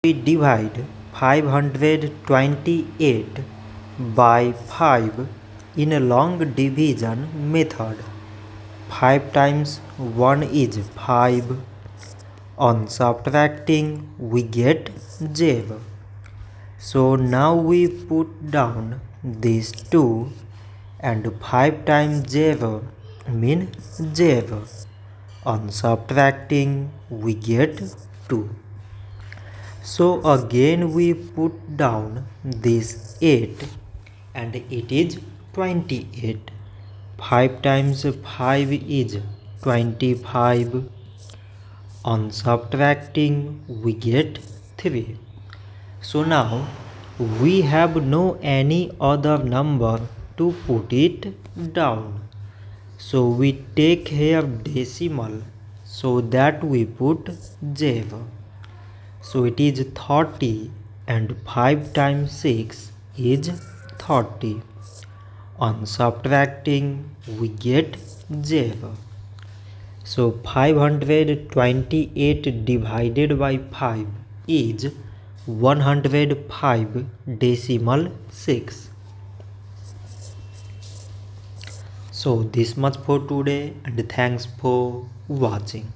We divide 528 by 5 in a long division method. 5 times 1 is 5. On subtracting we get 0. So now we put down these 2 and 5 times 0 means 0. On subtracting we get 2. So again we put down this 8 and it is 28. 5 times 5 is 25. On subtracting we get 3. So now we have no any other number to put it down. So we take here decimal so that we put 0. So it is 30 and 5 times 6 is 30. On subtracting we get 0. So 528 divided by 5 is 105 decimal 6. So this much for today and thanks for watching.